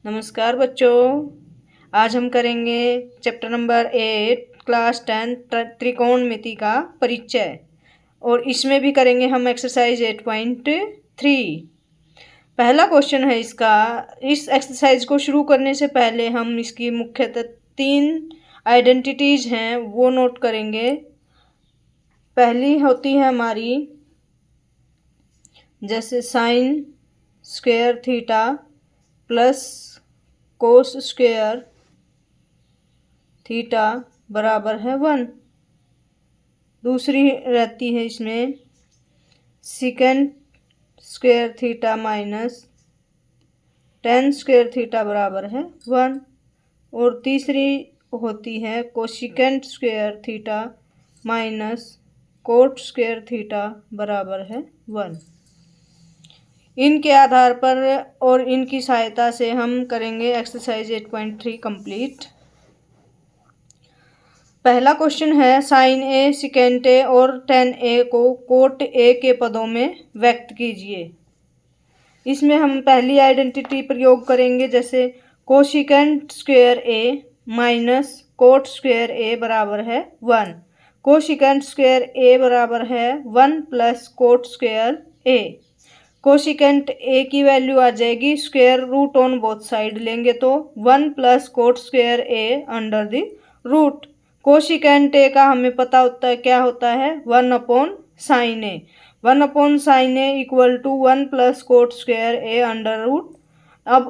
नमस्कार बच्चों, आज हम करेंगे चैप्टर नंबर 8 क्लास 10 त्रिकोणमिति का परिचय। और इसमें भी करेंगे हम एक्सरसाइज 8.3। पहला क्वेश्चन है इसका। इस एक्सरसाइज को शुरू करने से पहले हम इसकी मुख्यतः 3 आइडेंटिटीज हैं वो नोट करेंगे। पहली होती है हमारी जैसे sine square theta plus cos square theta बराबर है 1। दूसरी रहती है इसमें second square theta minus ten square theta बराबर है 1। और तीसरी होती है cosecant square theta minus cot square theta बराबर है 1। इनके आधार पर और इनकी सहायता से हम करेंगे एक्सरसाइज 8.3 कंप्लीट। पहला क्वेश्चन है साइन ए सेकेंट ए और टेन ए को कोट ए के पदों में व्यक्त कीजिए। इसमें हम पहली आइडेंटिटी प्रयोग करेंगे जैसे cosecant square A minus cot square A बराबर है 1। कोसेकेंट स्क्वायर ए बराबर है 1 plus cot square A. Cosecant A की वैल्यू आ जाएगी square root on both side लेंगे तो 1 plus cot square A under the root. Cosecant A का हमें पता होता है क्या होता है 1 upon sine A. 1 upon sine A equal to 1 plus cot square A under root. अब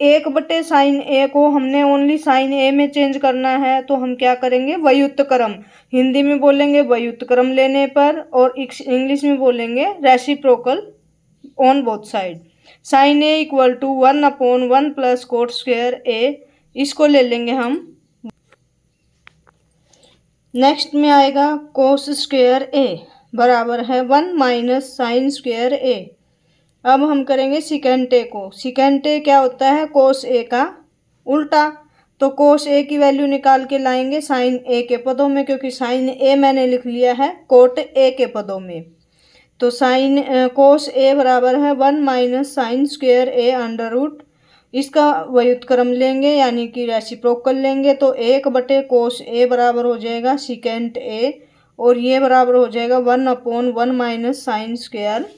1/sin साइन ए को हमने ओनली साइन ए में चेंज करना है तो हम क्या करेंगे व्युत्क्रम क्रम। हिंदी में बोलेंगे व्युत्क्रम क्रम लेने पर और इंग्लिश में बोलेंगे reciprocal on both side. Sine A equal to 1 upon 1 plus cot square A, इसको ले लेंगे हम। नेक्स्ट में आएगा कोस स्क्वायर ए बराबर है 1 माइनस साइन स्क्वायर ए। अब हम करेंगे सेकेंट ए को। सेकेंट ए क्या होता है कोस ए का उल्टा, तो कोस ए की वैल्यू निकाल के लाएंगे साइन ए के पदों में, क्योंकि साइन ए मैंने लिख लिया है कोट ए के पदों में। तो साइन कोस ए बराबर है 1 minus sine square A under root. इसका व्युत्क्रम लेंगे यानी कि रेसिप्रोकल लेंगे तो 1/कोस ए बराबर हो जाएगा सेकेंट ए, और ये बराबर हो जाएगा 1 upon 1 minus sine square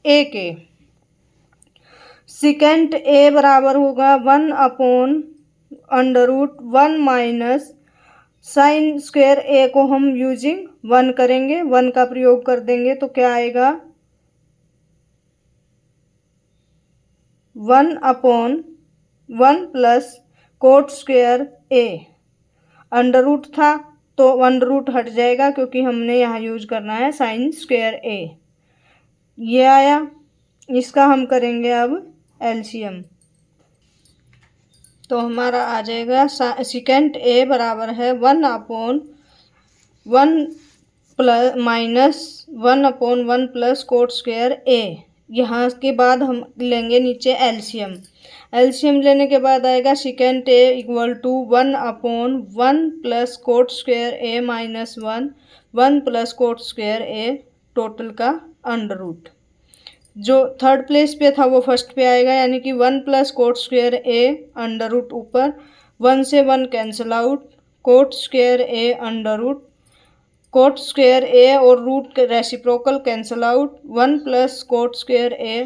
A के। सेकेंट ए बराबर होगा 1 upon under root 1 minus sine square A को हम यूजिंग 1 करेंगे, 1 का प्रयोग कर देंगे तो क्या आएगा 1 upon 1 plus cot square A. Under root था तो अंडर रूट हट जाएगा क्योंकि हमने यहाँ यूज करना है साइन स्क्वायर ए। ये आया, इसका हम करेंगे अब एलसीएम तो हमारा आ जाएगा सेकेंट ए बराबर है 1 upon 1 plus minus 1 upon 1 plus cot square A. यहाँ के बाद हम लेंगे नीचे एलसीएम। एलसीएम लेने के बाद आएगा secant A equal to 1 upon 1 plus cot square A minus 1 plus cot square A total का अंडर रूट। जो थर्ड प्लेस पे था वो फर्स्ट पे आएगा यानी कि 1 plus cot square A under root ऊपर, 1 से 1 cancel out, cot square A under root, cot square A और root reciprocal cancel out, 1 plus cot square A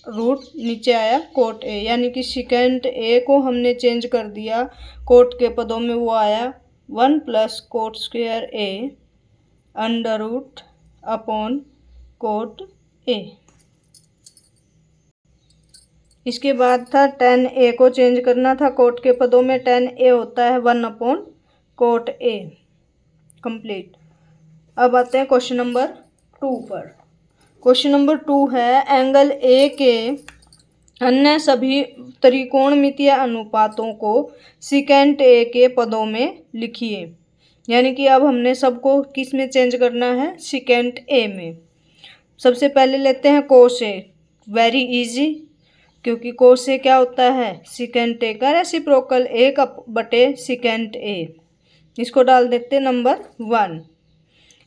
root, नीचे आया कोट ए यानी कि सेकेंड ए को हमने चेंज कर दिया कोट के पदों में, वो आया 1 plus cot square A under root upon cot A. इसके बाद था टेन ए को चेंज करना था कोट के पदों में, टेन ए होता है 1 अपॉन कोट ए। कंप्लीट। अब आते हैं क्वेश्चन नंबर 2 पर। क्वेश्चन नंबर 2 है एंगल ए के अन्य सभी त्रिकोणमितीय अनुपातों को सेकेंट ए के पदों में लिखिए। यानी कि अब हमने सबको किस में चेंज करना है सेकेंट ए में। सबसे पहले लेते हैं कोस ए, वेरी इजी, क्योंकि कोस ए क्या होता है सेकेंट ए का रेसिप्रोकल 1/सेकेंट ए। इसको डाल देते नंबर 1।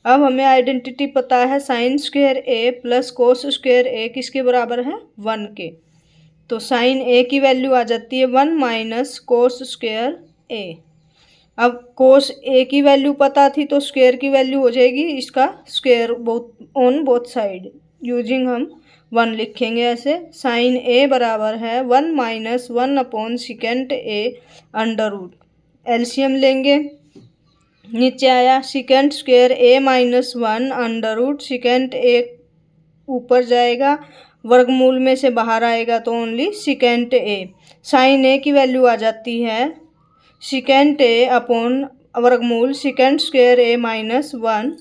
अब हमें आइडेंटिटी पता है साइन स्क्वायर ए प्लस कोस स्क्वायर ए किसके बराबर है 1 के। तो साइन ए की वैल्यू आ जाती है 1 माइनस कोस स्क्वायर ए। अब कोस ए की वैल्यू पता थी तो स्क्वायर की वैल्यू हो जाएगी इसका square both on both side using हम 1 लिखेंगे ऐसे। साइन ए बराबर है 1 माइनस 1 अपॉन सेकेंड ए अंडर रूट। एलसीएम लेंगे, नीचे आया second square A minus 1 under root. Second ए ऊपर जाएगा, वर्गमूल में से बाहर आएगा तो ओनली सेकेंड ए। साइन ए की वैल्यू आ जाती है सेकेंड ए अपॉन वर्गमूल सेकेंड स्क्वायर ए माइनस 1।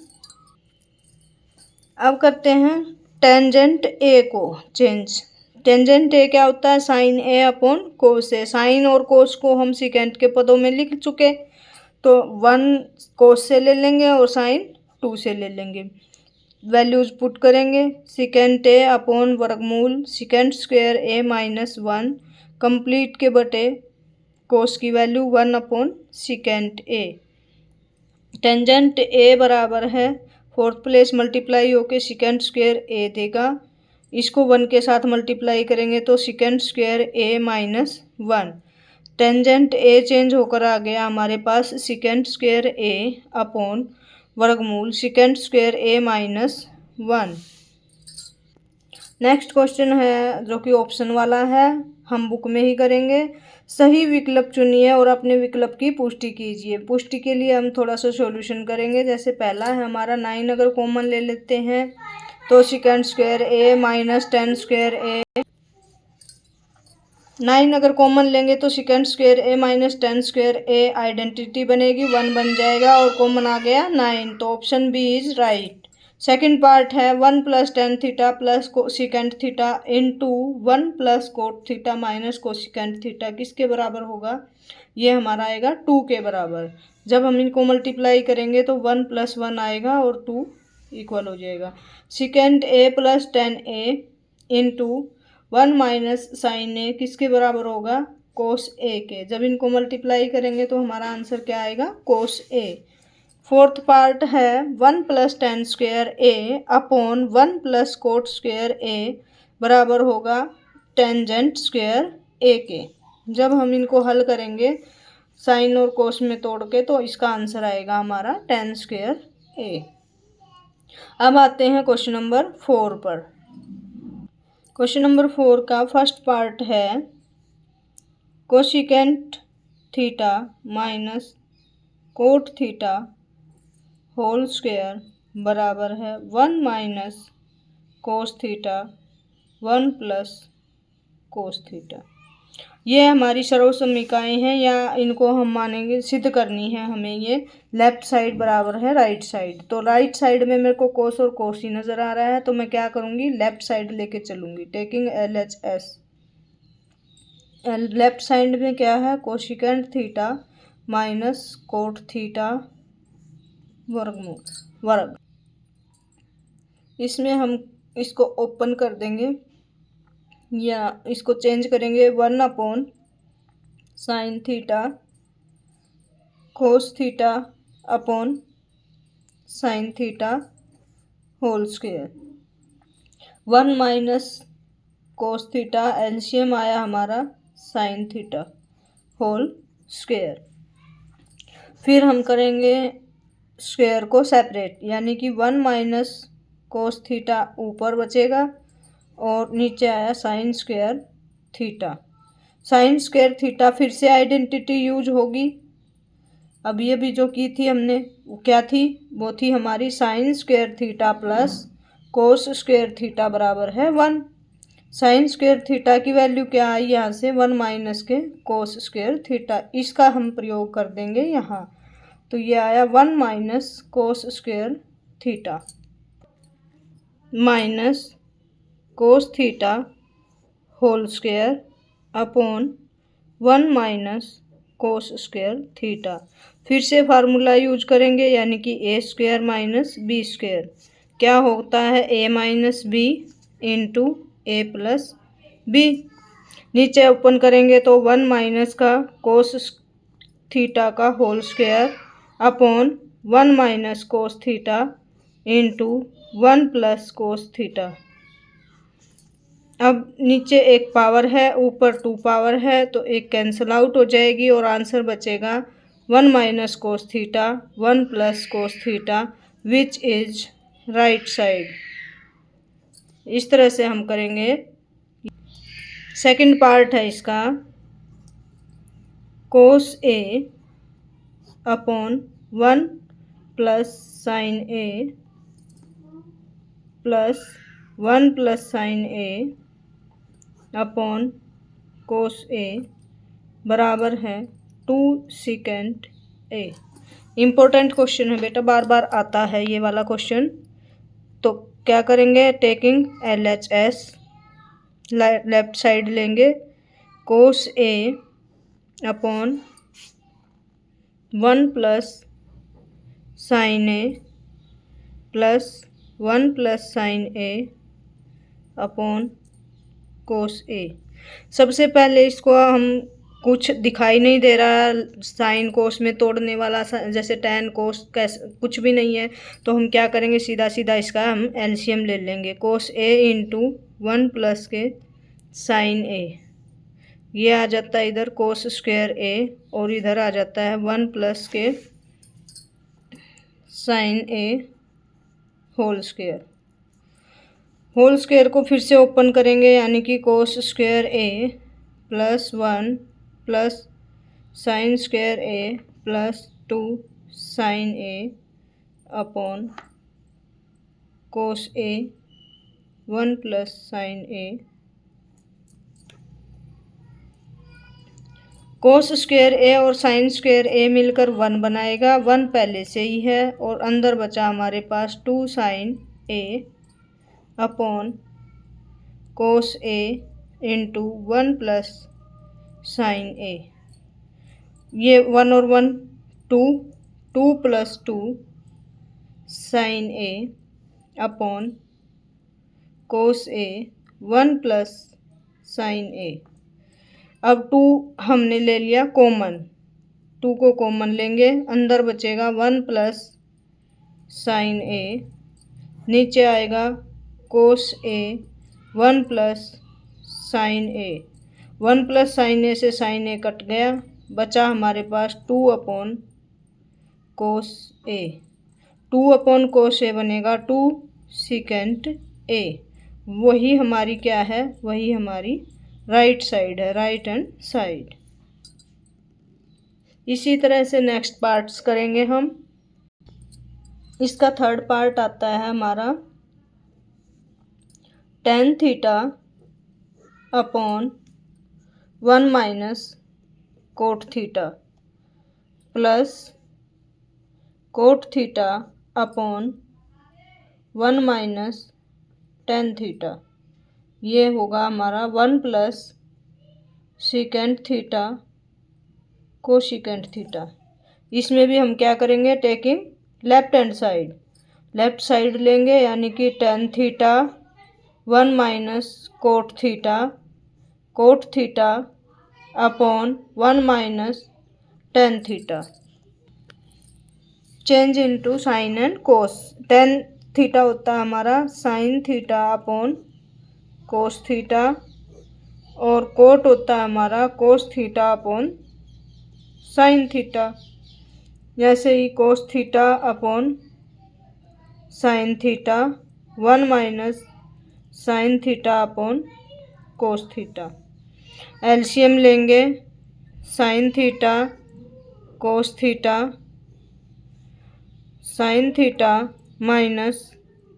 अब करते हैं टेंजेंट ए को चेंज। टेंजेंट ए क्या होता है? साइन ए अपॉन कोस ए। साइन और कोस को हम सेकेंड के पदों में लिख चुके, तो 1 कोस से ले लेंगे और साइन 2 से ले लेंगे। वैल्यूज पुट करेंगे, सेकेंड ए अपॉन वर्गमूल second square A minus 1 complete के बटे कोस की वैल्यू 1 अपॉन सेकेंड ए। टेंजेंट ए बराबर है फोर्थ प्लेस मल्टीप्लाई होके सेकेंड स्क्वायर ए देगा। इसको 1 के साथ मल्टीप्लाई करेंगे तो second square A minus 1। Tangent A change होकर आ गया हमारे पास सेकेंड स्क्वायर ए अपॉन वर्गमूल second square A minus 1। Next question है जो कि ऑप्शन वाला है, हम बुक में ही करेंगे। सही विकल्प चुनिए और अपने विकल्प की पुष्टि कीजिए। पुष्टि के लिए हम थोड़ा सा सॉल्यूशन करेंगे। जैसे पहला है हमारा 9 अगर कॉमन ले लेते हैं तो second square A minus 10 square ए। 9 अगर कॉमन लेंगे तो second square A minus 10 square A identity बनेगी, 1 बन जाएगा और कॉमन आ गया 9, तो option B is right. Second part है 1 plus tan theta plus secant theta into 1 plus cot theta minus cosecant theta किसके बराबर होगा? ये हमारा आएगा 2 के बराबर। जब हम इनको मल्टीप्लाई करेंगे तो 1 प्लस 1 आएगा और 2 इक्वल हो जाएगा। Second A plus 10a into 1 minus sine A किसके बराबर होगा? कोस ए के। जब इनको मल्टीप्लाई करेंगे तो हमारा आंसर क्या आएगा? कोस ए। फोर्थ पार्ट है 1 plus 10 square A upon 1 plus cot square A बराबर होगा टेंजेंट स्क्वायर ए के। जब हम इनको हल करेंगे साइन और कोस में तोड़ के तो इसका आंसर आएगा हमारा टेन स्क्वायर ए। अब आते हैं क्वेश्चन नंबर 4 पर। क्वेश्चन नंबर 4 का फर्स्ट पार्ट है cosecant theta minus cot theta whole square बराबर है 1 minus cos theta 1 plus cos theta. ये हमारी सर्वसमीकाएँ हैं या इनको हम मानेंगे सिद्ध करनी है हमें। ये लेफ्ट साइड बराबर है राइट साइड, तो राइट साइड में मेरे को कोस और कोस ही नज़र आ रहा है, तो मैं क्या करूँगी? लेफ्ट साइड लेके चलूँगी टेकिंग LHS। लेफ्ट साइड में क्या है? Cosecant theta minus cot theta वर्ग। इसमें हम इसको ओपन कर देंगे या इसको चेंज करेंगे 1 upon sine theta cos theta upon sine theta whole square. 1 minus cos theta LCM आया हमारा साइन थीटा होल स्क्वायर। फिर हम करेंगे स्क्वायर को सेपरेट, यानी कि 1 माइनस कोस थीटा ऊपर बचेगा और नीचे आया sine square theta. Sine square theta फिर से आइडेंटिटी यूज होगी। अब ये भी जो की थी हमने वो क्या थी? वो थी हमारी sine square theta plus cos square theta बराबर है 1। साइन स्क्वायर थीटा की वैल्यू क्या आई यहाँ से? 1 माइनस के कोस स्क्वायर थीटा। इसका हम प्रयोग कर देंगे यहाँ, तो ये आया 1 minus cos square theta minus cos theta whole square upon 1 minus cos square theta. फिर से फार्मूला यूज करेंगे, यानी कि A square minus B square. क्या होता है? A minus B into A plus B. नीचे ओपन करेंगे तो 1 माइनस का कोस थीटा का whole square upon 1 minus cos theta into 1 plus cos theta. अब नीचे एक पावर है, ऊपर 2 पावर है, तो एक कैंसिल आउट हो जाएगी और आंसर बचेगा 1 minus cos theta 1 plus cos theta which is right side. इस तरह से हम करेंगे। सेकंड पार्ट है इसका, कोस ए अपॉन 1 प्लस साइन ए प्लस 1 प्लस साइन ए अपॉन कोस ए बराबर है 2 सीकेंट ए। इम्पोर्टेंट क्वेश्चन है बेटा, बार बार आता है ये वाला क्वेश्चन। तो क्या करेंगे, टेकिंग LHS लेफ्ट साइड लेंगे, कोस ए अपॉन 1 प्लस साइन ए प्लस 1 प्लस साइन ए अपॉन कोस ए। सबसे पहले इसको हम, कुछ दिखाई नहीं दे रहा साइन कोस में तोड़ने वाला, जैसे टैन कोस कैसे कुछ भी नहीं है, तो हम क्या करेंगे, सीधा सीधा इसका हम एलसीएम ले लेंगे। कोस ए इंटू 1 प्लस के साइन ए, ये आ जाता है इधर कोस स्क्वायर ए, और इधर आ जाता है 1 प्लस के साइन ए होल स्क्वायर। होल स्क्वायर को फिर से ओपन करेंगे, यानी कि cos square A plus 1 plus sign square A plus 2 sign A upon cos A 1 plus sign A. Cos square A और साइन स्क्वायर ए मिलकर 1 बनाएगा, 1 पहले से ही है, और अंदर बचा हमारे पास 2 साइन ए अपॉन कोस ए इंटू 1 प्लस साइन ए। ये 1 और 1 2, 2 प्लस 2 साइन ए अपॉन कोस ए 1 प्लस साइन ए। अब 2 हमने ले लिया कॉमन, 2 को कॉमन लेंगे, अंदर बचेगा 1 प्लस साइन ए, नीचे आएगा कोस ए 1 plus sign A. 1 plus sign ए से साइन ए कट गया, बचा हमारे पास 2 अपॉन कोस ए। 2 अपॉन कोस ए बनेगा 2 सीकेंट ए। वही हमारी क्या है, वही हमारी राइट साइड है, राइट हैंड साइड। इसी तरह से नेक्स्ट पार्ट्स करेंगे हम। इसका थर्ड पार्ट आता है हमारा tan theta upon 1 minus cot theta plus cot theta upon 1 minus tan theta. ये होगा हमारा 1 plus secant theta cosecant theta. इसमें भी हम क्या करेंगे, taking left hand side, left side लेंगे, यानी कि tan theta 1 minus cot theta upon 1 minus tan theta. Change into sine and cos. Tan theta होता है हमारा sign theta upon cos theta, और कोट होता है हमारा cos theta upon sine theta. जैसे ही cos theta upon sine theta 1 minus sine theta upon cos theta. LCM लेंगे, sine theta cos theta, sine theta minus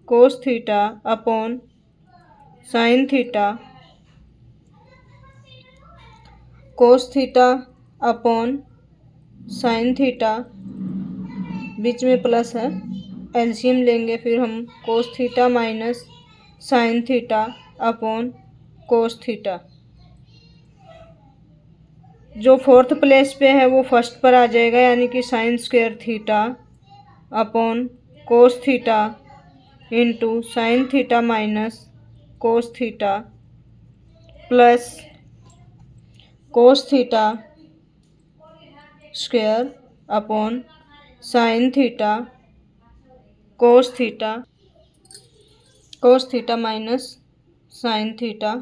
cos theta upon sine theta, cos theta upon sine theta, बीच में plus है, LCM लेंगे, फिर हम cos theta minus sine theta upon cos theta. जो fourth place पे है वो फर्स्ट पर आ जाएगा, यानी कि sine square theta upon cos theta into sine theta minus cos theta plus cos theta square upon sine theta cos theta minus sine theta.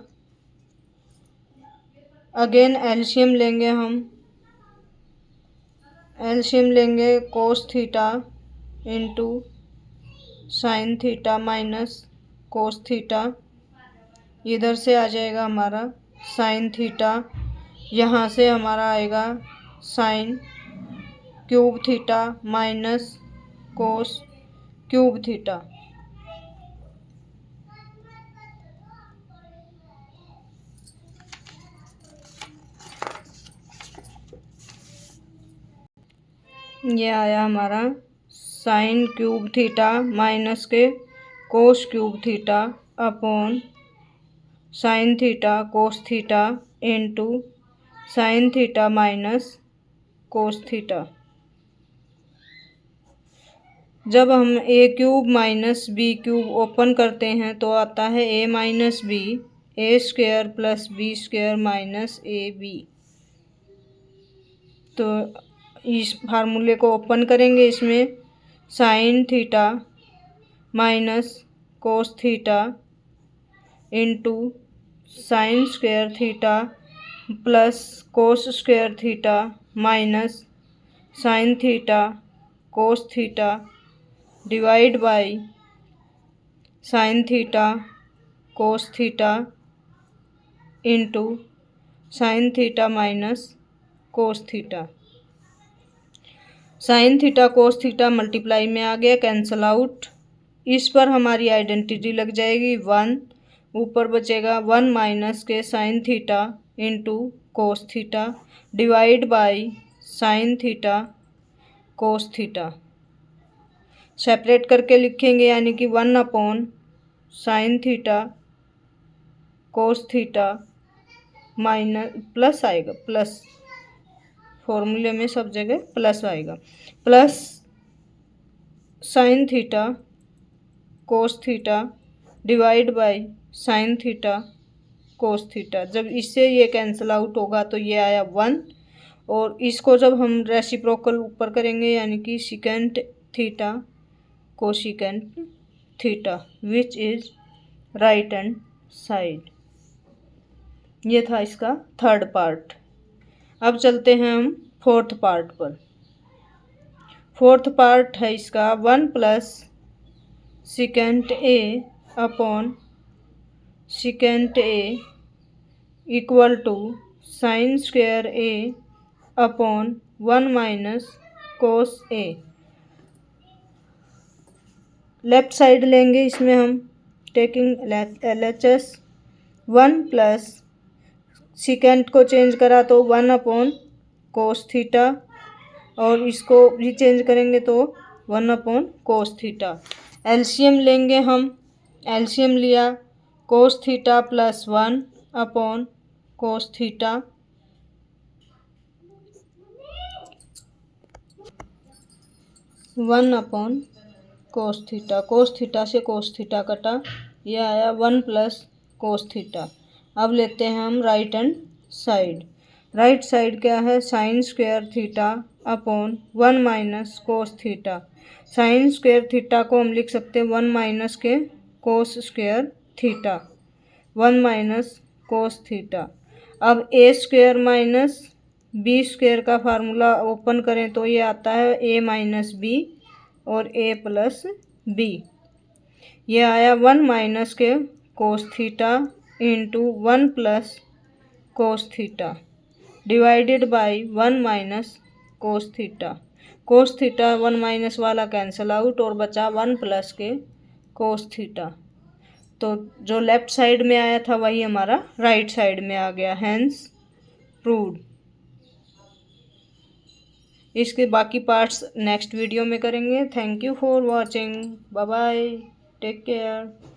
Again LCM लेंगे हम, एलसीएम लेंगे कोस theta into sine theta minus cos theta. इधर से आ जाएगा हमारा sine theta, यहाँ से हमारा आएगा sine cube theta minus cos cube theta. ये आया हमारा साइन क्यूब थीटा माइनस के cos cube theta upon sine theta cos theta into sine theta minus cos theta. जब हम A cube minus B cube open करते हैं तो आता है A minus B, A square plus B square minus A B. तो इस फार्मूले को ओपन करेंगे, इसमें sine theta minus cos theta into sine square theta plus cos square theta minus sine theta cos theta divide by sine theta cos theta into sine theta minus cos theta. Sine theta cos theta multiply में आ गया, cancel out. इस पर हमारी identity लग जाएगी 1, ऊपर बचेगा 1 minus के sine theta into cos theta divide by sine theta cos theta. Separate करके लिखेंगे, यानी कि 1 upon sine theta cos theta minus plus आएगा, प्लस फॉर्मूले में सब जगह प्लस आएगा, plus sign theta cos theta divide by sine theta cos theta. जब इससे ये कैंसिल आउट होगा तो ये आया 1, और इसको जब हम रेसिप्रोकल ऊपर करेंगे, यानी कि secant theta cosecant theta which is right hand side. ये था इसका थर्ड पार्ट। अब चलते हैं हम फोर्थ पार्ट पर। फोर्थ पार्ट है इसका 1 plus secant A upon secant A equal to sine square A upon 1 minus cos A. Left side लेंगे, इसमें हम टेकिंग LHS 1 प्लस सिकेंट को चेंज करा तो 1 अपॉन कोस थीटा, और इसको भी चेंज करेंगे तो 1 अपॉन कोस थीटा। एलसीएम लेंगे हम, एलसीएम लिया cos theta plus 1 upon cos theta, 1 upon cos theta. Cos theta से कोस थीटा कटा, यह आया 1 प्लस कोस थीटा। अब लेते हैं हम right hand side. Right side क्या है, sine square theta upon 1 minus cos theta. Sine square theta को हम लिख सकते हैं 1 माइनस के कोस square theta, 1 minus cos theta. अब ए स्क्वायर माइनस बी स्क्वायर का फार्मूला ओपन करें तो ये आता है ए माइनस बी और ए प्लस बी। ये आया 1 माइनस के कोस theta into 1 plus cos theta divided by 1 minus cos theta. Cos theta 1 minus वाला कैंसिल आउट और बचा 1 प्लस के कोस थीटा। तो जो लेफ्ट साइड में आया था वही हमारा राइट साइड में आ गया, हेंस प्रूव्ड। इसके बाकी पार्ट्स नेक्स्ट वीडियो में करेंगे। Thank you for watching, bye bye, take care.